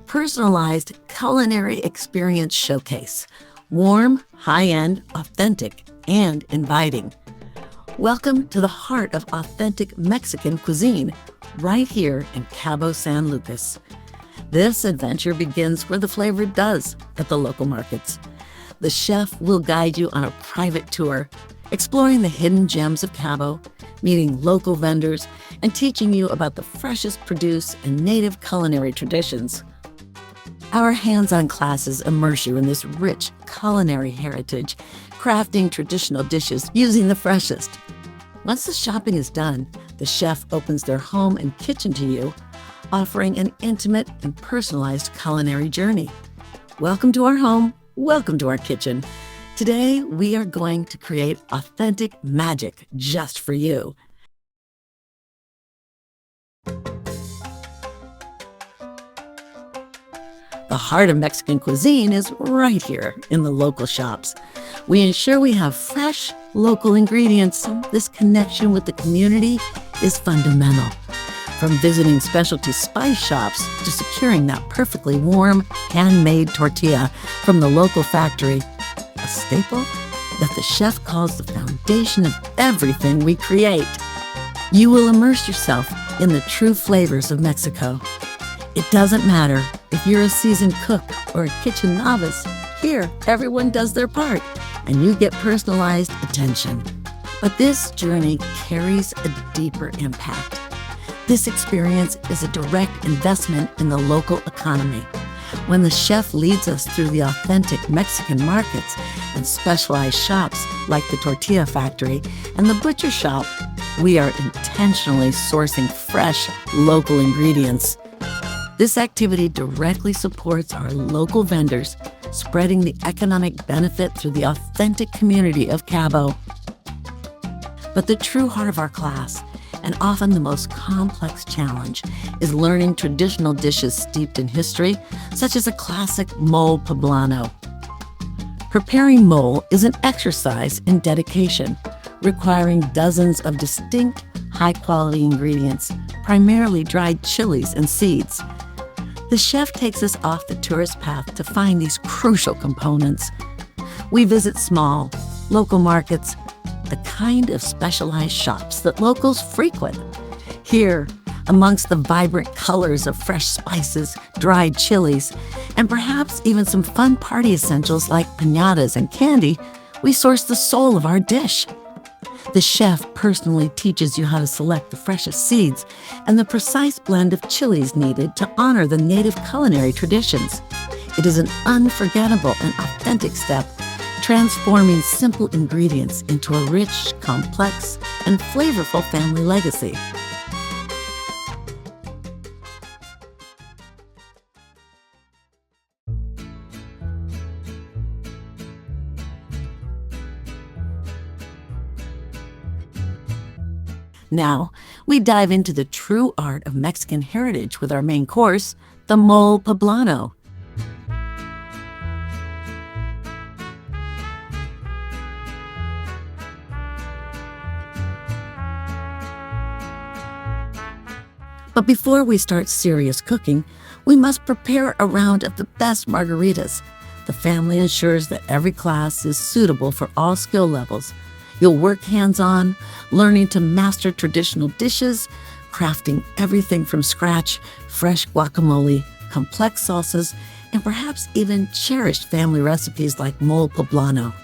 Personalized Culinary Experience Showcase. Warm, high-end, authentic, and inviting. Welcome to the heart of authentic Mexican cuisine, right here in Cabo San Lucas. This adventure begins where the flavor does, at the local markets. The chef will guide you on a private tour, exploring the hidden gems of Cabo, meeting local vendors, and teaching you about the freshest produce and native culinary traditions. Our hands-on classes immerse you in this rich culinary heritage, crafting traditional dishes using the freshest. Once the shopping is done, the chef opens their home and kitchen to you, offering an intimate and personalized culinary journey. Welcome to our home. Welcome to our kitchen. Today, we are going to create authentic magic just for you. The heart of Mexican cuisine is right here in the local shops. We ensure we have fresh, local ingredients. This connection with the community is fundamental. From visiting specialty spice shops to securing that perfectly warm, handmade tortilla from the local factory, a staple that the chef calls the foundation of everything we create. You will immerse yourself in the true flavors of Mexico. It doesn't matter if you're a seasoned cook or a kitchen novice. Here, everyone does their part, and you get personalized attention. But this journey carries a deeper impact. This experience is a direct investment in the local economy. When the chef leads us through the authentic Mexican markets and specialized shops like the tortilla factory and the butcher shop, we are intentionally sourcing fresh, local ingredients. This activity directly supports our local vendors, spreading the economic benefit through the authentic community of Cabo. But the true heart of our class, and often the most complex challenge, is learning traditional dishes steeped in history, such as a classic mole poblano. Preparing mole is an exercise in dedication, requiring dozens of distinct, high-quality ingredients, primarily dried chilies and seeds. The chef takes us off the tourist path to find these crucial components. We visit small, local markets, the kind of specialized shops that locals frequent. Here, amongst the vibrant colors of fresh spices, dried chilies, and perhaps even some fun party essentials like piñatas and candy, we source the soul of our dish. The chef personally teaches you how to select the freshest seeds and the precise blend of chilies needed to honor the native culinary traditions. It is an unforgettable and authentic step, transforming simple ingredients into a rich, complex, and flavorful family legacy. Now, we dive into the true art of Mexican heritage with our main course, the mole poblano. But before we start serious cooking, we must prepare a round of the best margaritas. The family ensures that every class is suitable for all skill levels. You'll work hands-on, learning to master traditional dishes, crafting everything from scratch, fresh guacamole, complex salsas, and perhaps even cherished family recipes like mole poblano.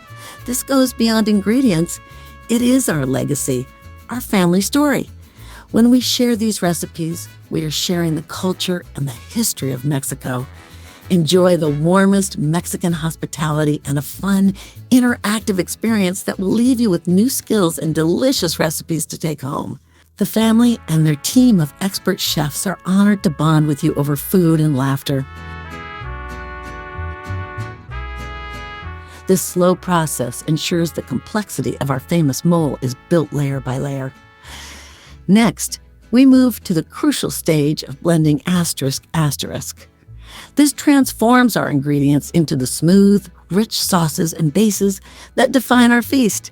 This goes beyond ingredients. It is our legacy, our family story. When we share these recipes, we are sharing the culture and the history of Mexico. Enjoy the warmest Mexican hospitality and a fun, interactive experience that will leave you with new skills and delicious recipes to take home. The family and their team of expert chefs are honored to bond with you over food and laughter. This slow process ensures the complexity of our famous mole is built layer by layer. Next, we move to the crucial stage of blending asterisk. This transforms our ingredients into the smooth, rich sauces and bases that define our feast.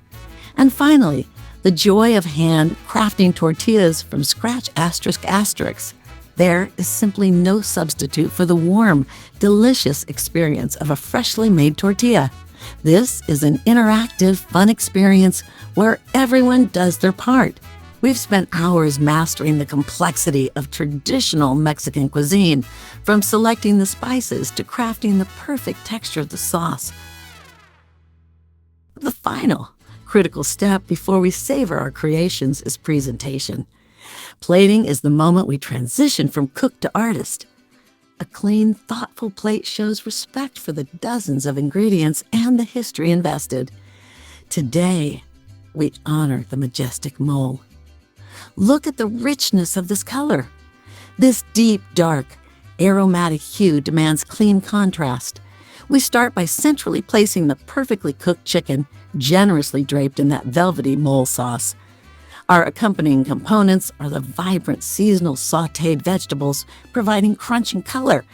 And finally, the joy of hand crafting tortillas from scratch ***. There is simply no substitute for the warm, delicious experience of a freshly made tortilla. This is an interactive, fun experience where everyone does their part. We've spent hours mastering the complexity of traditional Mexican cuisine, from selecting the spices to crafting the perfect texture of the sauce. The final, critical step before we savor our creations is presentation. Plating is the moment we transition from cook to artist. A clean, thoughtful plate shows respect for the dozens of ingredients and the history invested. Today, we honor the majestic mole. Look at the richness of this color. This deep, dark, aromatic hue demands clean contrast. We start by centrally placing the perfectly cooked chicken, generously draped in that velvety mole sauce. Our accompanying components are the vibrant seasonal sautéed vegetables, providing crunch and color,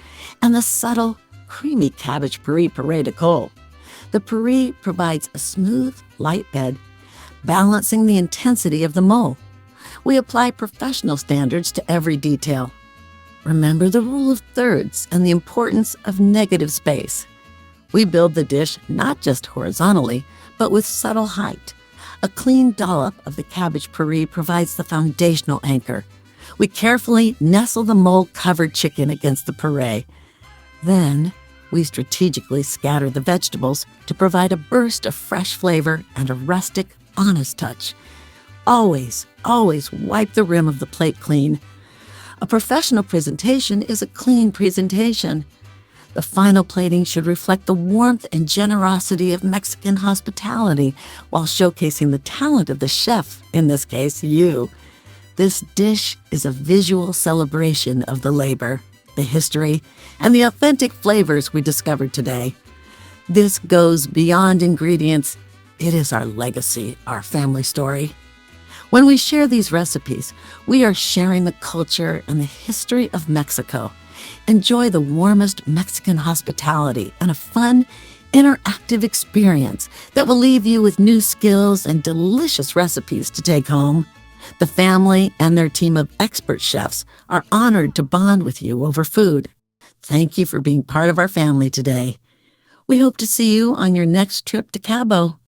and the subtle, creamy cabbage puree de col. The puree provides a smooth, light bed, balancing the intensity of the mole. We apply professional standards to every detail. Remember the rule of thirds and the importance of negative space. We build the dish not just horizontally, but with subtle height. A clean dollop of the cabbage puree provides the foundational anchor. We carefully nestle the mole-covered chicken against the puree. Then, we strategically scatter the vegetables to provide a burst of fresh flavor and a rustic, honest touch. Always, always wipe the rim of the plate clean. A professional presentation is a clean presentation. The final plating should reflect the warmth and generosity of Mexican hospitality while showcasing the talent of the chef, in this case, you. This dish is a visual celebration of the labor, the history, and the authentic flavors we discovered today. This goes beyond ingredients. It is our legacy, our family story. When we share these recipes, we are sharing the culture and the history of Mexico. Enjoy the warmest Mexican hospitality and a fun, interactive experience that will leave you with new skills and delicious recipes to take home. The family and their team of expert chefs are honored to bond with you over food. Thank you for being part of our family today. We hope to see you on your next trip to Cabo.